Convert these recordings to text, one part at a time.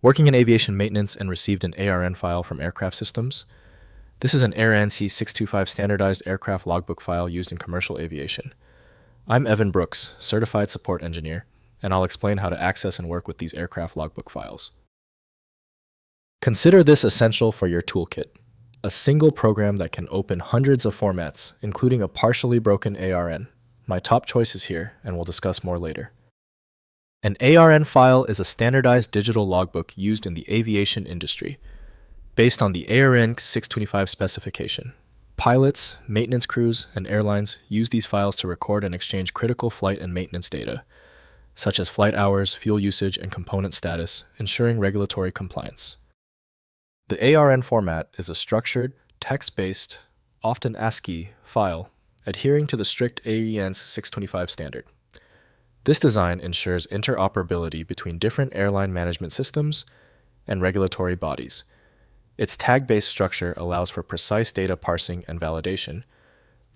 Working in aviation maintenance and received an ARN file from Aircraft Systems. This is an ARINC 625 standardized aircraft logbook file used in commercial aviation. I'm Evan Brooks, Certified Support Engineer, and I'll explain how to access and work with these aircraft logbook files. Consider this essential for your toolkit, a single program that can open hundreds of formats, including a partially broken ARN. My top choice is here, and we'll discuss more later. An ARN file is a standardized digital logbook used in the aviation industry, based on the ARINC 625 specification. Pilots, maintenance crews, and airlines use these files to record and exchange critical flight and maintenance data, such as flight hours, fuel usage, and component status, ensuring regulatory compliance. The ARN format is a structured, text-based, often ASCII file, adhering to the strict ARINC 625 standard. This design ensures interoperability between different airline management systems and regulatory bodies. Its tag-based structure allows for precise data parsing and validation,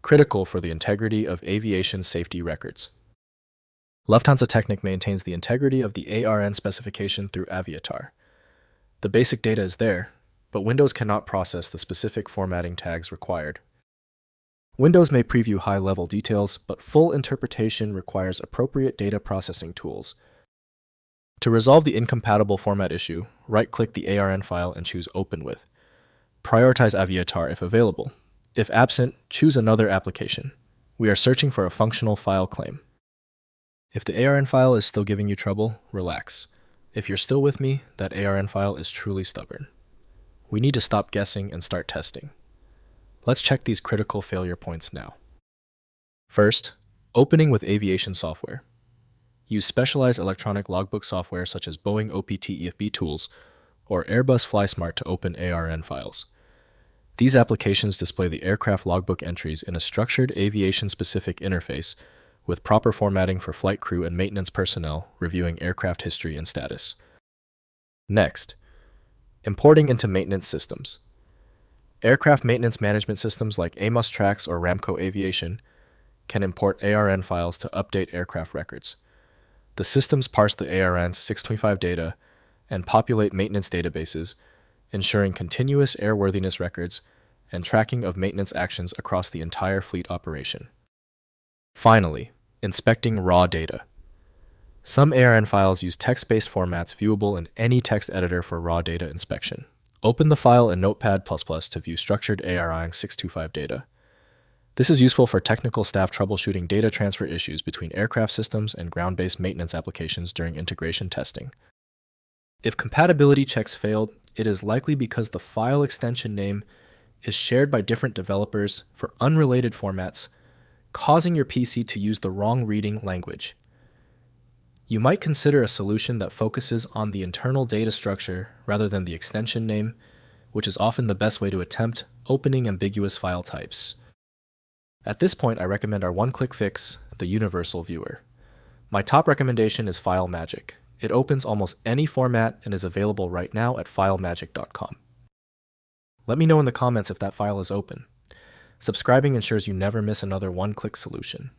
critical for the integrity of aviation safety records. Lufthansa Technik maintains the integrity of the ARN specification through Aviatar. The basic data is there, but Windows cannot process the specific formatting tags required. Windows may preview high-level details, but full interpretation requires appropriate data processing tools. To resolve the incompatible format issue, right-click the ARN file and choose Open With. Prioritize Aviatar if available. If absent, choose another application. We are searching for a functional file claim. If the ARN file is still giving you trouble, relax. If you're still with me, that ARN file is truly stubborn. We need to stop guessing and start testing. Let's check these critical failure points now. First, opening with Aviation Software. Use specialized electronic logbook software such as Boeing OPT EFB tools or Airbus FlySmart to open ARN files. These applications display the aircraft logbook entries in a structured aviation-specific interface with proper formatting for flight crew and maintenance personnel reviewing aircraft history and status. Next, importing into maintenance systems. Aircraft maintenance management systems like Amos Trax or Ramco Aviation can import ARN files to update aircraft records. The systems parse the ARN 625 data and populate maintenance databases, ensuring continuous airworthiness records and tracking of maintenance actions across the entire fleet operation. Finally, inspecting raw data. Some ARN files use text-based formats viewable in any text editor for raw data inspection. Open the file in Notepad++ to view structured ARN 625 data. This is useful for technical staff troubleshooting data transfer issues between aircraft systems and ground-based maintenance applications during integration testing. If compatibility checks failed, it is likely because the file extension name is shared by different developers for unrelated formats, causing your PC to use the wrong reading language. You might consider a solution that focuses on the internal data structure rather than the extension name, which is often the best way to attempt opening ambiguous file types. At this point, I recommend our one-click fix, the Universal Viewer. My top recommendation is FileMagick. It opens almost any format and is available right now at filemagick.com. Let me know in the comments if that file is open. Subscribing ensures you never miss another one-click solution.